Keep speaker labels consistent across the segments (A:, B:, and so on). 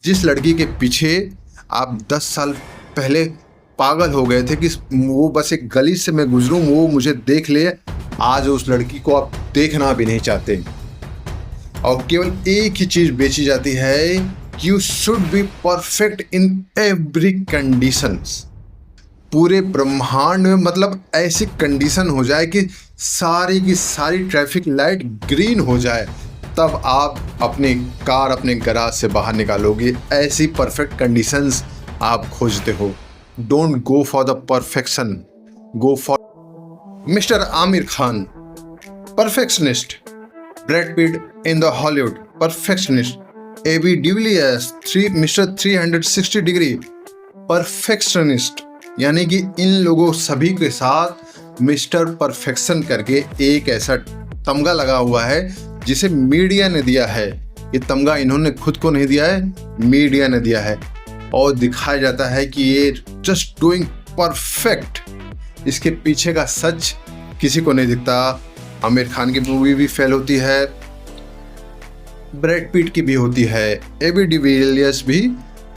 A: जिस लड़की के पीछे आप 10 साल पहले पागल हो गए थे कि वो बस एक गली से मैं गुजरूं वो मुझे देख ले, आज उस लड़की को आप देखना भी नहीं चाहते। और केवल एक ही चीज बेची जाती है, you should be perfect in every conditions. पूरे ब्रह्मांड में मतलब ऐसी कंडीशन हो जाए कि सारी की सारी ट्रैफिक लाइट ग्रीन हो जाए, तब आप अपनी कार अपने गैराज से बाहर निकालोगे। ऐसी परफेक्ट कंडीशंस आप खोजते हो। Don't go for the perfection, go for mister Aamir Khan perfectionist, Brad Pitt in the Hollywood perfectionist, AB de Villiers mister 360 degree perfectionist. यानी कि इन लोगों सभी के साथ मिस्टर परफेक्शन करके एक ऐसा तमगा लगा हुआ है जिसे मीडिया ने दिया है। ये तमगा इन्होंने खुद को नहीं दिया है, मीडिया ने दिया है। और दिखाया जाता है कि ये जस्ट डूइंग परफेक्ट। इसके पीछे का सच किसी को नहीं दिखता। आमिर खान की मूवी भी फेल होती है, ब्रैड पिट की भी होती है, एबी डिविलियर्स भी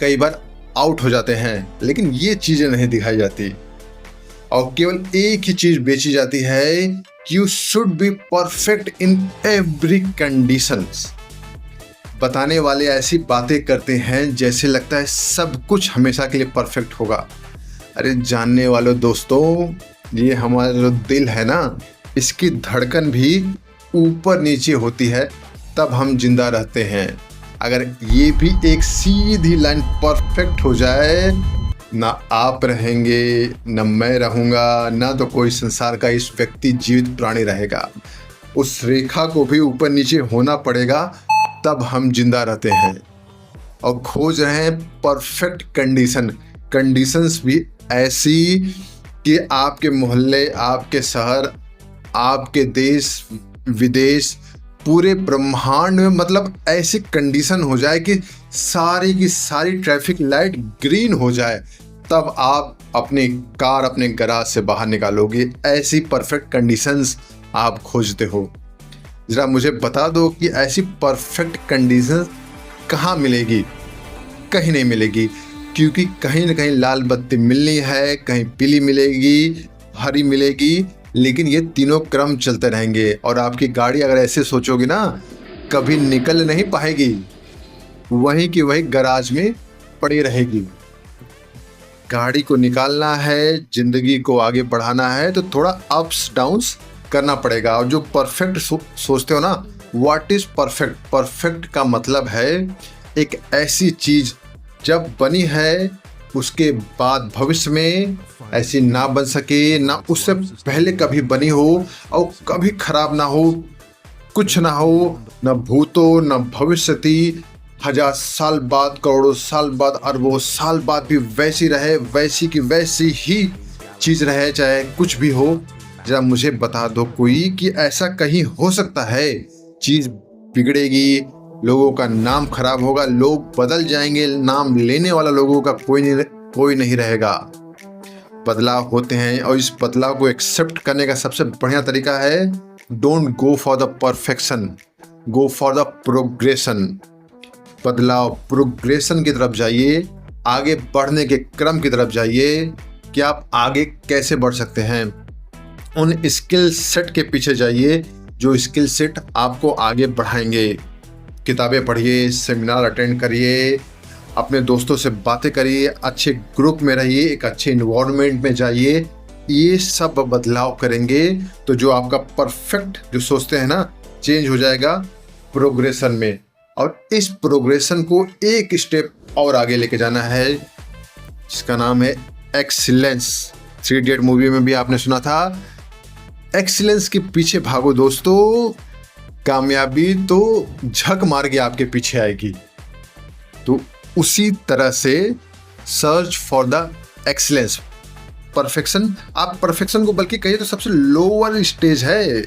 A: कई बार आउट हो जाते हैं, लेकिन ये चीजें नहीं दिखाई जाती। और केवल एक ही चीज बेची जाती है, you should be perfect in every conditions. बताने वाले ऐसी बातें करते हैं जैसे लगता है सब कुछ हमेशा के लिए परफेक्ट होगा। अरे जानने वालों दोस्तों, ये हमारा जो दिल है ना, इसकी धड़कन भी ऊपर नीचे होती है, तब हम जिंदा रहते हैं। अगर ये भी एक सीधी लाइन परफेक्ट हो जाए, ना आप रहेंगे, ना मैं रहूँगा, ना तो कोई संसार का इस व्यक्ति जीवित प्राणी रहेगा। उस रेखा को भी ऊपर नीचे होना पड़ेगा, तब हम जिंदा रहते हैं। और खोज रहे हैं परफेक्ट कंडीशंस भी ऐसी कि आपके मोहल्ले, आपके शहर, आपके देश विदेश, पूरे ब्रह्मांड में मतलब ऐसी कंडीशन हो जाए कि सारी की सारी ट्रैफिक लाइट ग्रीन हो जाए, तब आप अपनी कार अपने गैराज से बाहर निकालोगे। ऐसी परफेक्ट कंडीशंस आप खोजते हो। जरा मुझे बता दो कि ऐसी परफेक्ट कंडीशंस कहाँ मिलेगी? कहीं नहीं मिलेगी, क्योंकि कहीं ना कहीं लाल बत्ती मिलनी है, कहीं पीली मिलेगी, हरी मिलेगी, लेकिन ये तीनों क्रम चलते रहेंगे। और आपकी गाड़ी अगर ऐसे सोचोगे ना, कभी निकल नहीं पाएगी, वहीं की वहीं गैराज में पड़ी रहेगी। गाड़ी को निकालना है, जिंदगी को आगे बढ़ाना है, तो थोड़ा अप्स डाउन्स करना पड़ेगा। और जो परफेक्ट सोचते हो ना, व्हाट इज परफेक्ट? परफेक्ट का मतलब है एक ऐसी चीज जब बनी है उसके बाद भविष्य में ऐसी ना बन सके, ना उससे पहले कभी बनी हो, और कभी खराब ना हो, कुछ ना हो, न भूतो न भविष्यति, 1000 साल बाद, करोड़ों साल बाद, अरबों साल बाद भी वैसी रहे, वैसी की वैसी ही चीज रहे, चाहे कुछ भी हो। जरा मुझे बता दो कोई कि ऐसा कहीं हो सकता है? चीज बिगड़ेगी, लोगों का नाम खराब होगा, लोग बदल जाएंगे, नाम लेने वाला लोगों का कोई नहीं रहेगा। बदलाव होते हैं, और इस बदलाव को एक्सेप्ट करने का सबसे बढ़िया तरीका है, don't go for the perfection, go for the progression. बदलाव, प्रोग्रेशन की तरफ जाइए, आगे बढ़ने के क्रम की तरफ जाइए कि आप आगे कैसे बढ़ सकते हैं। उन स्किल सेट के पीछे जाइए जो स्किल सेट आपको आगे बढ़ाएंगे। किताबें पढ़िए, सेमिनार अटेंड करिए, अपने दोस्तों से बातें करिए, अच्छे ग्रुप में रहिए, एक अच्छे इन्वायरमेंट में जाइए। ये सब बदलाव करेंगे तो जो आपका परफेक्ट जो सोचते हैं ना, चेंज हो जाएगा प्रोग्रेशन में। और इस प्रोग्रेशन को एक स्टेप और आगे लेके जाना है, जिसका नाम है एक्सीलेंस। 3 इडियट मूवी में भी आपने सुना था, एक्सीलेंस के पीछे भागो दोस्तों, कामयाबी तो झक मार के आपके पीछे आएगी। तो उसी तरह से search for the excellence. Perfection, आप परफेक्शन को बल्कि कहिए तो सबसे लोअर स्टेज है।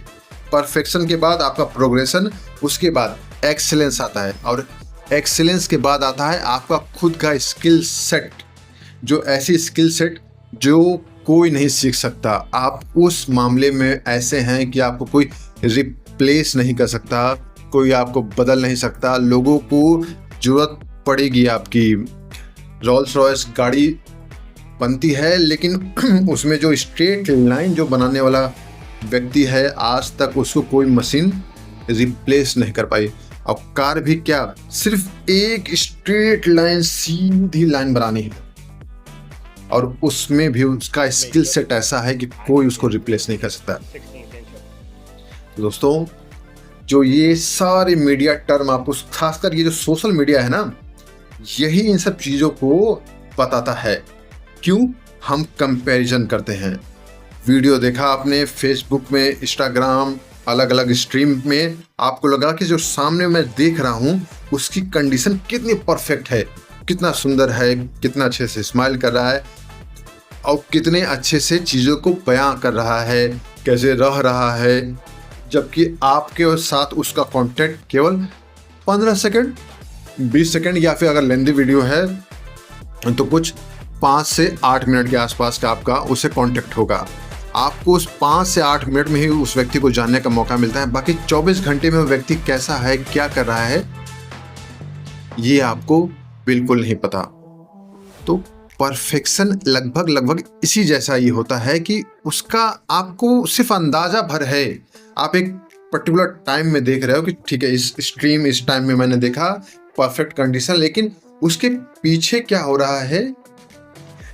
A: परफेक्शन के बाद आपका प्रोग्रेशन, उसके बाद एक्सीलेंस आता है, और एक्सीलेंस के बाद आता है आपका खुद का स्किल सेट, जो ऐसी स्किल सेट जो कोई नहीं सीख सकता। आप उस मामले में ऐसे हैं कि आपको कोई रिप्लेस नहीं कर सकता, कोई आपको बदल नहीं सकता। लोगों को जरूरत पड़ेगी आपकी। रोल्स रॉयस गाड़ी बनती है, लेकिन उसमें जो स्ट्रेट लाइन जो बनाने वाला व्यक्ति है, आज तक उसको कोई मशीन रिप्लेस नहीं कर पाई। अब कार भी क्या, सिर्फ एक स्ट्रेट लाइन, सीधी लाइन बनानी है, और उसमें भी उसका स्किल सेट ऐसा है कि कोई उसको रिप्लेस नहीं कर सकता। दोस्तों, जो ये सारे मीडिया टर्म आपको, खासकर ये जो सोशल मीडिया है ना, यही इन सब चीज़ों को बताता है। क्यों हम कंपैरिजन करते हैं। वीडियो देखा आपने फेसबुक में, इंस्टाग्राम, अलग अलग स्ट्रीम में, आपको लगा कि जो सामने मैं देख रहा हूँ उसकी कंडीशन कितनी परफेक्ट है, कितना सुंदर है, कितना अच्छे से स्माइल कर रहा है और कितने अच्छे से चीज़ों को बयां कर रहा है, कैसे रह रहा है, जबकि आपके साथ उसका कॉन्टेक्ट केवल 15 सेकंड, 20 सेकंड, या फिर अगर लेंथी वीडियो है तो कुछ 5 से 8 मिनट के आसपास का आपका उससे कॉन्टेक्ट होगा। आपको उस 5 से 8 मिनट में ही उस व्यक्ति को जानने का मौका मिलता है। बाकी 24 घंटे में वो व्यक्ति कैसा है, क्या कर रहा है, ये आपको बिल्कुल नहीं पता। तो परफेक्शन लगभग इसी जैसा ही होता है कि उसका आपको सिर्फ अंदाजा भर है। आप एक पर्टिकुलर टाइम में देख रहे हो कि ठीक है, इस स्ट्रीम, इस टाइम में मैंने देखा परफेक्ट कंडीशन, लेकिन उसके पीछे क्या हो रहा है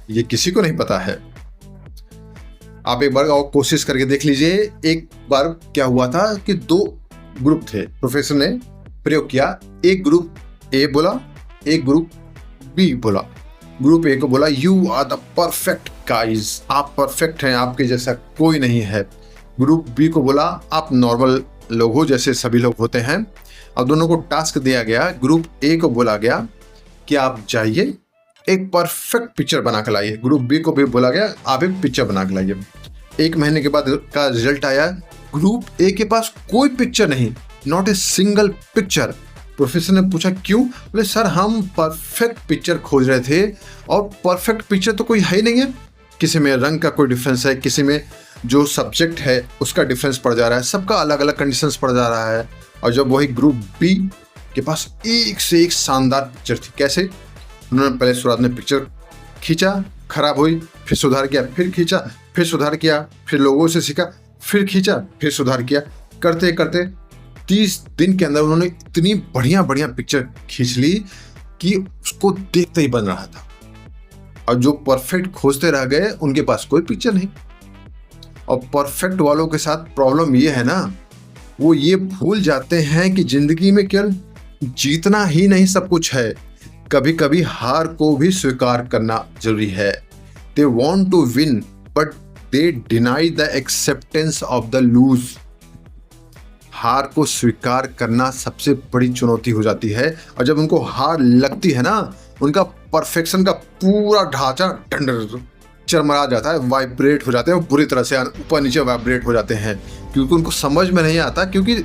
A: ये किसी को नहीं पता है। आप एक बार और कोशिश करके देख लीजिए। एक बार क्या हुआ था कि 2 ग्रुप थे, प्रोफेसर ने प्रयोग किया। एक ग्रुप ए बोला, एक ग्रुप बी बोला। ग्रुप ए को बोला, you are the perfect guys, आप परफेक्ट हैं, आपके जैसा कोई नहीं है। ग्रुप बी को बोला, आप नॉर्मल लोग हो, जैसे सभी लोग होते हैं। और दोनों को टास्क दिया गया। ग्रुप ए को बोला गया कि आप जाइए एक परफेक्ट पिक्चर बना के लाइए। ग्रुप बी को भी बोला गया, आप एक पिक्चर बना के लाइए। 1 महीने के बाद का रिजल्ट आया। ग्रुप ए के पास कोई पिक्चर नहीं, not a single picture. Professor ने पूछा क्यों? बोले सर, हम परफेक्ट पिक्चर खोज रहे थे और परफेक्ट पिक्चर तो कोई है ही नहीं है। किसी में रंग का कोई डिफरेंस है, किसी में जो सब्जेक्ट है उसका डिफरेंस पड़ जा रहा है, सबका अलग अलग कंडीशंस पड़ जा रहा है। और जब वही ग्रुप बी के पास एक से एक शानदार पिक्चर थी। कैसे? उन्होंने पहले शुरुआत में पिक्चर खींचा, खराब हुई, फिर सुधार किया, फिर खींचा, फिर सुधार किया, फिर लोगों से सीखा, फिर खींचा, फिर सुधार किया। करते करते 30 दिन के अंदर उन्होंने इतनी बढ़िया पिक्चर खींच ली कि उसको देखते ही बन रहा था। और जो परफेक्ट खोजते रह गए, उनके पास कोई पिक्चर नहीं। और परफेक्ट वालों के साथ प्रॉब्लम ये है ना, वो ये भूल जाते हैं कि जिंदगी में केवल जीतना ही नहीं सब कुछ है, कभी कभी हार को भी स्वीकार करना जरूरी है। They want to win but they deny the acceptance of the lose. हार को स्वीकार करना सबसे बड़ी चुनौती हो जाती है। और जब उनको हार लगती है ना, उनका परफेक्शन का पूरा ढांचा चरमरा जाता है, वाइब्रेट हो जाते हैं, बुरी तरह से ऊपर नीचे वाइब्रेट हो जाते हैं, क्योंकि उनको समझ में नहीं आता, क्योंकि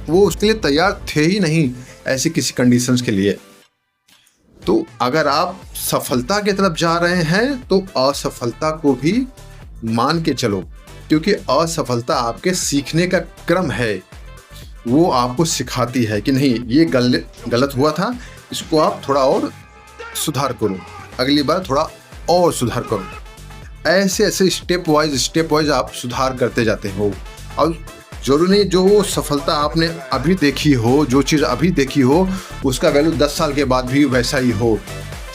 A: वो उसके लिए तैयार थे ही नहीं ऐसी किसी कंडीशंस के लिए। तो अगर आप सफलता की तरफ जा रहे हैं तो असफलता को भी मान के चलो, क्योंकि असफलता आपके सीखने का क्रम है। वो आपको सिखाती है कि नहीं, ये गलत हुआ था, इसको आप थोड़ा और सुधार करो, अगली बार थोड़ा और सुधार करो। ऐसे ऐसे स्टेप वाइज आप सुधार करते जाते हो। और जरूरी नहीं जो सफलता आपने अभी देखी हो, जो चीज़ अभी देखी हो, उसका वैल्यू 10 साल के बाद भी वैसा ही हो।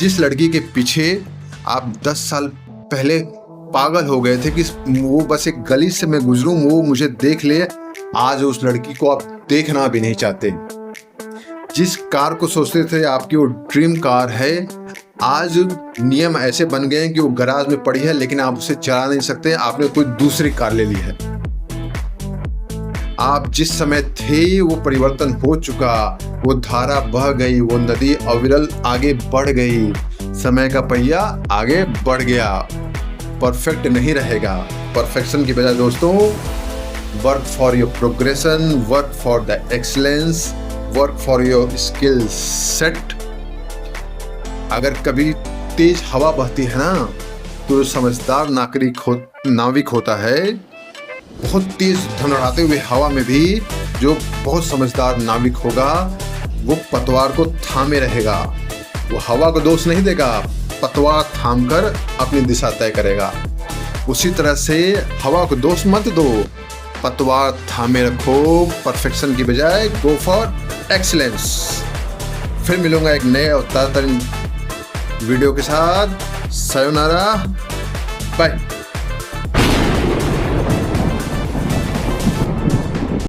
A: जिस लड़की के पीछे आप 10 साल पहले पागल हो गए थे कि वो बस एक गली से मैं गुजरूं, वो मुझे देख ले, आज उस लड़की को आप देखना भी नहीं चाहते। जिस कार को सोचते थे आपकी वो ड्रीम कार है, आज नियम ऐसे बन गए हैं कि वो गराज में पड़ी है, लेकिन आप उसे चला नहीं सकते, आपने कोई दूसरी कार ले ली है। आप जिस समय थे वो परिवर्तन हो चुका, वो धारा बह गई, वो नदी अविरल आगे बढ़ गई, समय का पहिया आगे बढ़ गया। परफेक्ट नहीं रहेगा। परफेक्शन की बजाय दोस्तों, work for your progression, work for the excellence, work for your skill set. अगर कभी तेज हवा बहती है ना, तो समझदार नाविक होता है, बहुत तेज धनराते हुए हवा में भी जो बहुत समझदार नाविक होगा, वो पतवार को थामे रहेगा। वो हवा को दोष नहीं देगा, पतवार थाम कर अपनी दिशा तय करेगा। उसी तरह से हवा को दोष मत दो, पतवार थामे रखो, परफेक्शन की बजाय गो फॉर एक्सीलेंस। फिर मिलूंगा एक नए और ताज़ा वीडियो के साथ। Sayonara, bye.